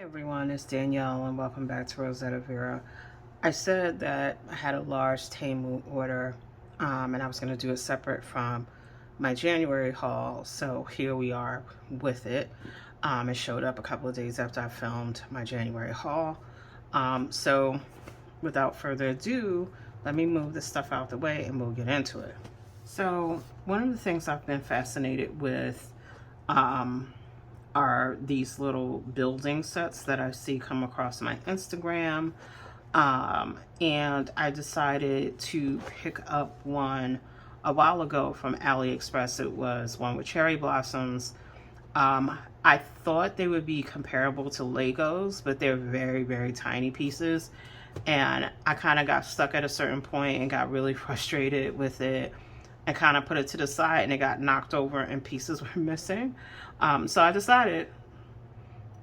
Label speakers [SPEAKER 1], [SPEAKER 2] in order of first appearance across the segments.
[SPEAKER 1] Everyone, it's Danielle and welcome back to Rosetta Vera. I said that I had a large Temu order and I was going to do it separate from my January haul, so here we are with it. It showed up a couple of days after I filmed my January haul. So without further ado, let me move this stuff out the way and we'll get into it. So one of the things I've been fascinated with are these little building sets that I see come across my Instagram. And I decided to pick up one a while ago from AliExpress. It was one with cherry blossoms. I thought they would be comparable to Legos, but they're very, very tiny pieces. And I kind of got stuck at a certain point and got really frustrated with it and kind of put it to the side, and it got knocked over and pieces were missing. So I decided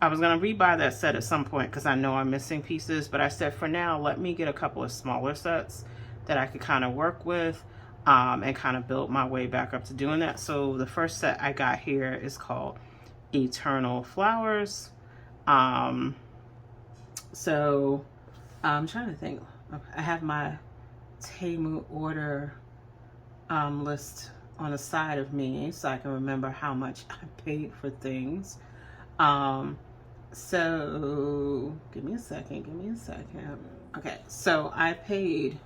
[SPEAKER 1] I was going to rebuy that set at some point because I know I'm missing pieces, but I said for now, let me get a couple of smaller sets that I could kind of work with and kind of build my way back up to doing that. So the first set I got here is called Eternal Flowers. So I'm trying to think. I have my Temu order list on the side of me so I can remember how much I paid for things. So give me a second. Okay, so I paid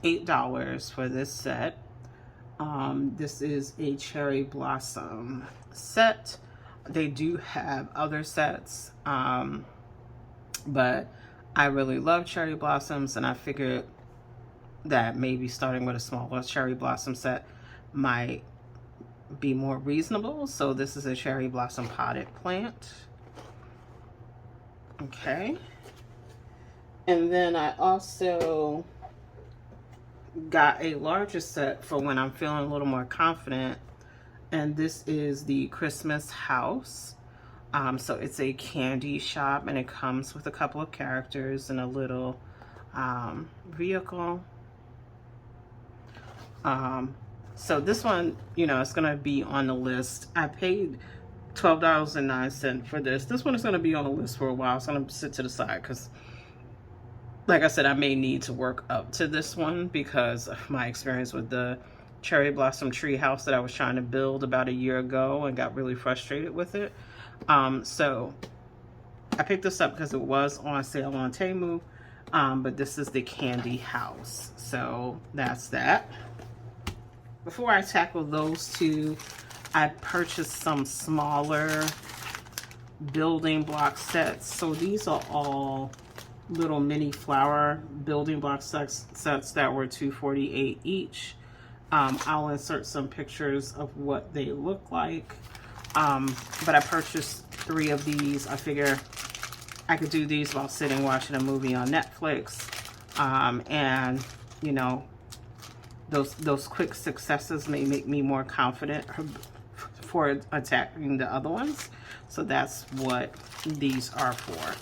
[SPEAKER 1] $8 for this set. This is a cherry blossom set. They do have other sets, but I really love cherry blossoms, and I figured that maybe starting with a smaller cherry blossom set might be more reasonable. So this is a cherry blossom potted plant. Okay. And then I also got a larger set for when I'm feeling a little more confident. And this is the Christmas house. So it's a candy shop, and it comes with a couple of characters and a little vehicle. So this one, you know, it's gonna be on the list. I paid $12.09 for this. This one is gonna be on the list for a while. It's gonna sit to the side because, like I said, I may need to work up to this one because of my experience with the cherry blossom tree house that I was trying to build about a year ago and got really frustrated with it. So I picked this up because it was on sale on Temu, but this is the candy house. So that's that. Before I tackle those two, I purchased some smaller building block sets. So these are all little mini flower building block sets that were $2.48 each. I'll insert some pictures of what they look like. But I purchased 3 of these. I figure I could do these while sitting watching a movie on Netflix. And, you know, those quick successes may make me more confident for attacking the other ones. So that's what these are for.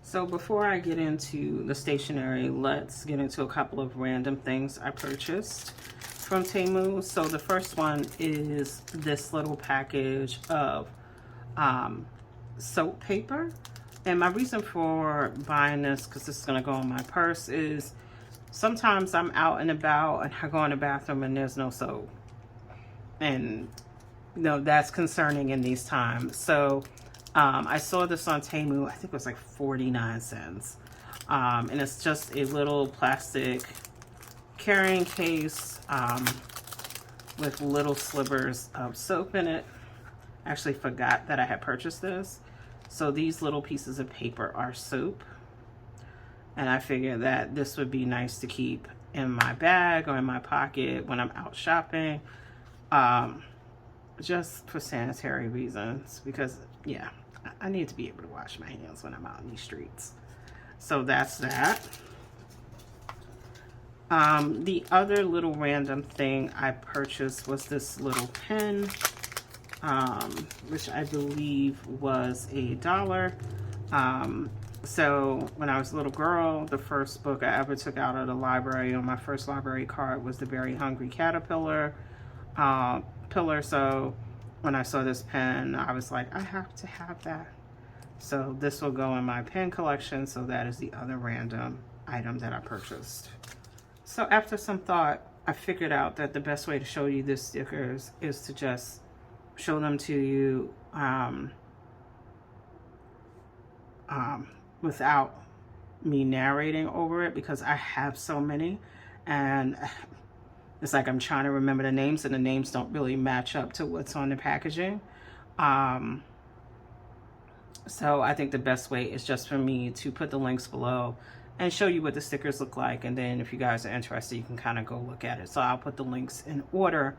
[SPEAKER 1] So before I get into the stationery, let's get into a couple of random things I purchased from Temu. So the first one is this little package of soap paper. And my reason for buying this, because this is going to go in my purse, is sometimes I'm out and about and I go in the bathroom and there's no soap. And, you know, that's concerning in these times. So I saw this on Temu. I think it was like 49 cents. And it's just a little plastic carrying case with little slivers of soap in it. I actually forgot that I had purchased this. So these little pieces of paper are soap. And I figured that this would be nice to keep in my bag or in my pocket when I'm out shopping. Just for sanitary reasons, because yeah, I need to be able to wash my hands when I'm out in these streets. So that's that. The other little random thing I purchased was this little pen, which I believe was $1. So when I was a little girl, the first book I ever took out of the library on my first library card was The Very Hungry Caterpillar. So when I saw this pen, I was like, I have to have that. So this will go in my pen collection. So that is the other random item that I purchased. So after some thought, I figured out that the best way to show you these stickers is to just show them to you without me narrating over it, because I have so many and it's like I'm trying to remember the names and the names don't really match up to what's on the packaging. So I think the best way is just for me to put the links below and show you what the stickers look like, and then if you guys are interested, you can kind of go look at it. So I'll put the links in order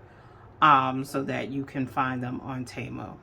[SPEAKER 1] so that you can find them on Temu.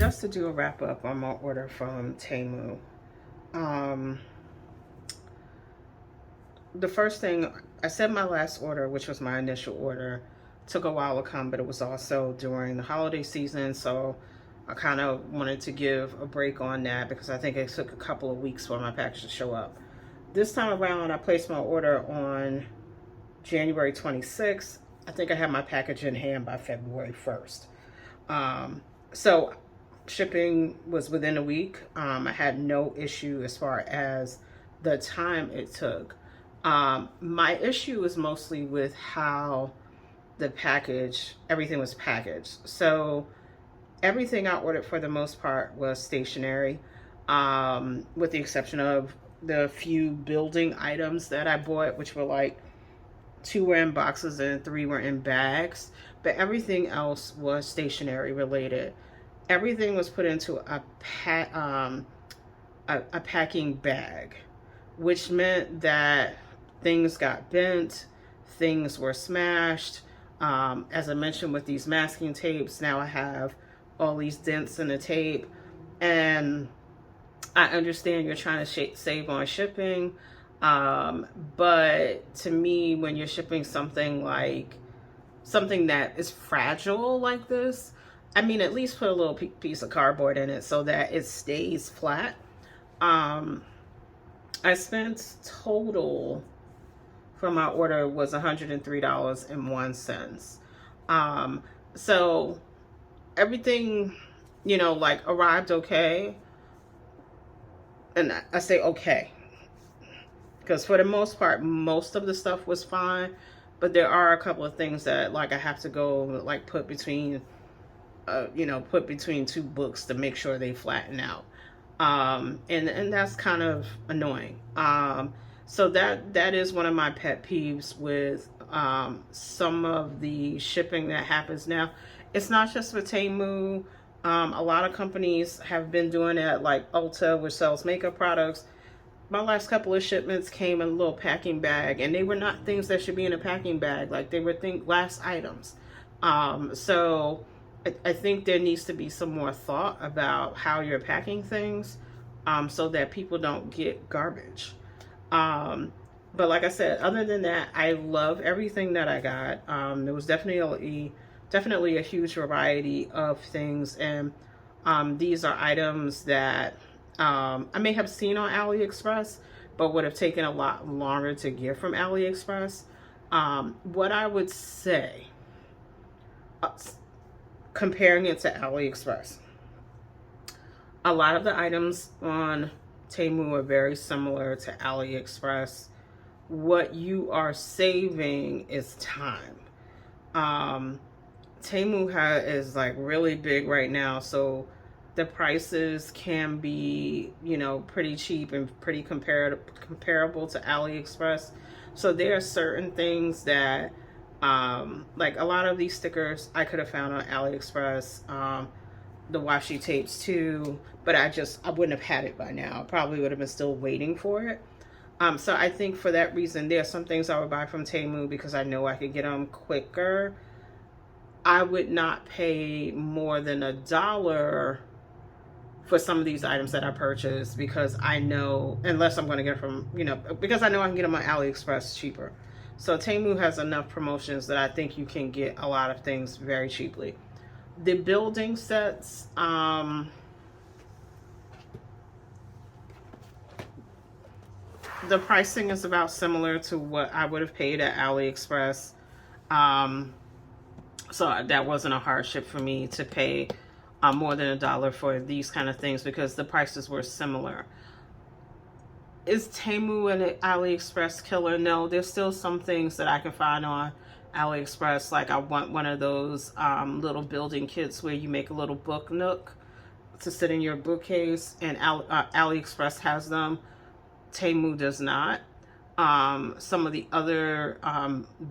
[SPEAKER 1] just to do a wrap up on my order from Temu. Um, the first thing, I said my last order, which was my initial order, took a while to come, but it was also during the holiday season, so I kind of wanted to give a break on that because I think it took a couple of weeks for my package to show up. This time around, I placed my order on January 26th. I think I had my package in hand by February 1st. So shipping was within a week. I had no issue as far as the time it took. My issue was mostly with how everything was packaged. So everything I ordered for the most part was stationery, with the exception of the few building items that I bought, which were like 2 were in boxes and 3 were in bags, but everything else was stationery related. Everything was put into a packing bag, which meant that things got bent, things were smashed. As I mentioned with these masking tapes, now I have all these dents in the tape, and I understand you're trying to save on shipping, but to me, when you're shipping something that is fragile like this, I mean, at least put a little piece of cardboard in it so that it stays flat. I spent total for my order was $103.01. So everything, like arrived okay. And I say okay, because for the most part, most of the stuff was fine, but there are a couple of things that I have to go put between 2 books to make sure they flatten out. And that's kind of annoying. So that is one of my pet peeves with some of the shipping that happens now. It's not just with Temu. A lot of companies have been doing that, like Ulta, which sells makeup products. My last couple of shipments came in a little packing bag, and they were not things that should be in a packing bag. Like, they were glass items. So I think there needs to be some more thought about how you're packing things, so that people don't get garbage. But like I said, other than that, I love everything that I got. There was definitely a huge variety of things, and these are items that I may have seen on AliExpress, but would have taken a lot longer to get from AliExpress. What I would say, comparing it to AliExpress, a lot of the items on Temu are very similar to AliExpress. What you are saving is time. Temu is really big right now, so the prices can be, pretty cheap and pretty comparable to AliExpress. So there are certain things that, like a lot of these stickers I could have found on AliExpress, the washi tapes too, but I wouldn't have had it by now. I probably would have been still waiting for it. So I think for that reason, there are some things I would buy from Temu because I know I could get them quicker. I would not pay more than $1 for some of these items that I purchased, because I know, unless I'm going to get from, because I know I can get them on AliExpress cheaper. So Temu has enough promotions that I think you can get a lot of things very cheaply. The building sets, the pricing is about similar to what I would have paid at AliExpress. So that wasn't a hardship for me to pay more than $1 for these kind of things, because the prices were similar. Is Temu and AliExpress killer? No, there's still some things that I can find on AliExpress. Like, I want one of those little building kits where you make a little book nook to sit in your bookcase, and AliExpress has them. Temu does not. Some of the other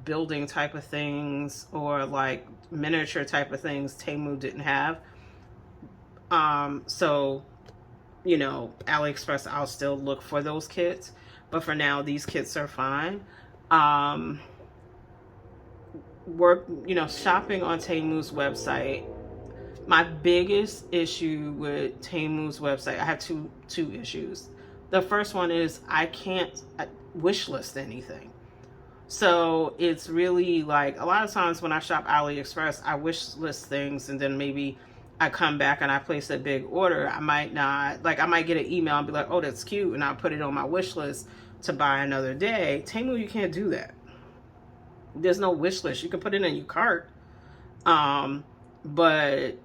[SPEAKER 1] building type of things, or like miniature type of things, Temu didn't have. So, AliExpress, I'll still look for those kits, but for now, these kits are fine. Shopping on Temu's website, My biggest issue with Temu's website, I have two issues. The first one is I can't wish list anything. So it's really like a lot of times when I shop AliExpress, I wish list things and then maybe I come back and I place a big order. I might not, like I might get an email and be like, oh, that's cute. And I'll put it on my wish list to buy another day. Temu, you can't do that. There's no wish list. You can put it in your cart. But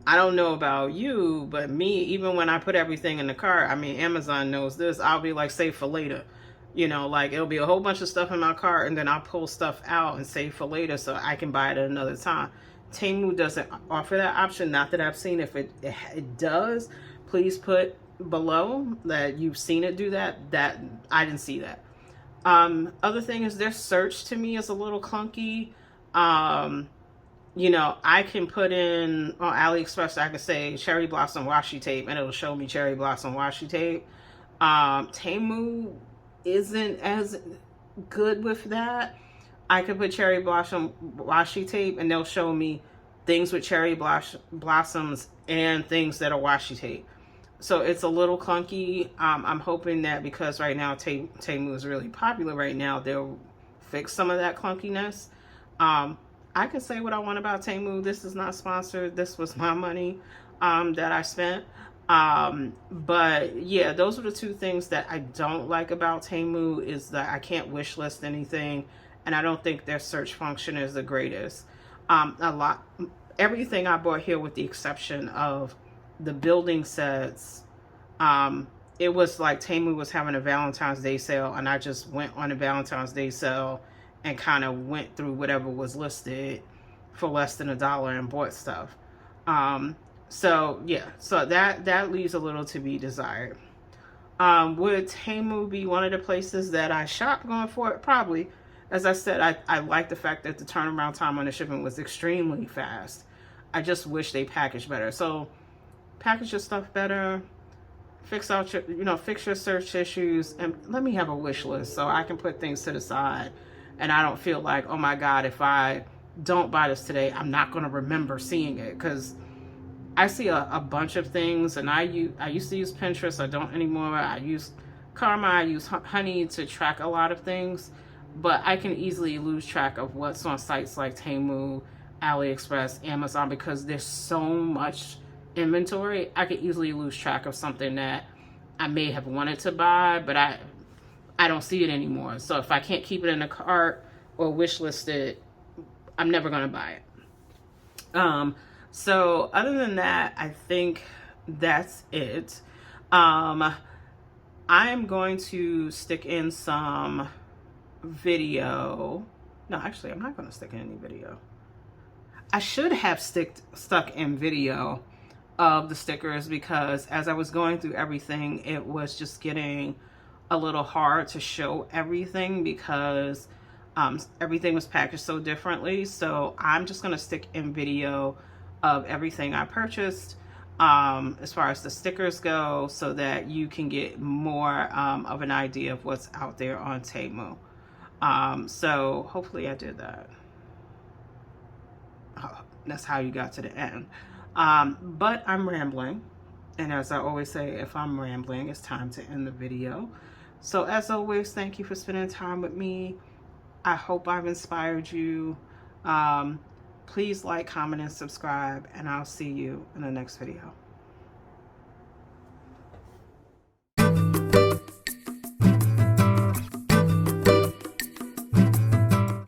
[SPEAKER 1] I don't know about you, but me, even when I put everything in the cart, I mean, Amazon knows this. I'll be like, save for later. You know, like it'll be a whole bunch of stuff in my cart and then I'll pull stuff out and save for later so I can buy it at another time. Temu doesn't offer that option. Not that I've seen. If it does, please put below that you've seen it do that. That I didn't see that. Other thing is their search to me is a little clunky. You know, I can put in on AliExpress, I can say cherry blossom washi tape and it'll show me cherry blossom washi tape. Temu isn't as good with that. I could put cherry blossom washi tape and they'll show me things with cherry blossoms and things that are washi tape. So it's a little clunky. I'm hoping that because right now Temu is really popular right now, they'll fix some of that clunkiness. I can say what I want about Temu. This is not sponsored. This was my money that I spent. But yeah, those are the two things that I don't like about Temu is that I can't wish list anything. And I don't think their search function is the greatest. Everything I bought here with the exception of the building sets, it was like Temu was having a Valentine's Day sale and I just went on a Valentine's Day sale and kind of went through whatever was listed for less than $1 and bought stuff. So yeah, so that leaves a little to be desired. Would Temu be one of the places that I shop going forward? Probably. As I said, I like the fact that the turnaround time on the shipment was extremely fast. I just wish they packaged better. So package your stuff better, fix out your, fix your search issues, and let me have a wish list so I can put things to the side and I don't feel like, oh my God, if I don't buy this today, I'm not going to remember seeing it, because I see a bunch of things, and I used to use Pinterest. I don't anymore. I use Karma. I use Honey to track a lot of things, but I can easily lose track of what's on sites like Temu, AliExpress, Amazon, because there's so much inventory. I could easily lose track of something that I may have wanted to buy, but I don't see it anymore. So if I can't keep it in a cart or wish list it, I'm never going to buy it. So other than that, I think that's it. I am going to stick in some video. No, actually, I'm not going to stick in any video. I should have stuck in video of the stickers, because as I was going through everything, it was just getting a little hard to show everything because everything was packaged so differently. So I'm just going to stick in video of everything I purchased as far as the stickers go, so that you can get more of an idea of what's out there on Temu. So hopefully I did that. Oh, that's how you got to the end. But I'm rambling, and as I always say, if I'm rambling, it's time to end the video. So as always, thank you for spending time with me. I hope I've inspired you. Please like, comment, and subscribe, and I'll see you in the next video.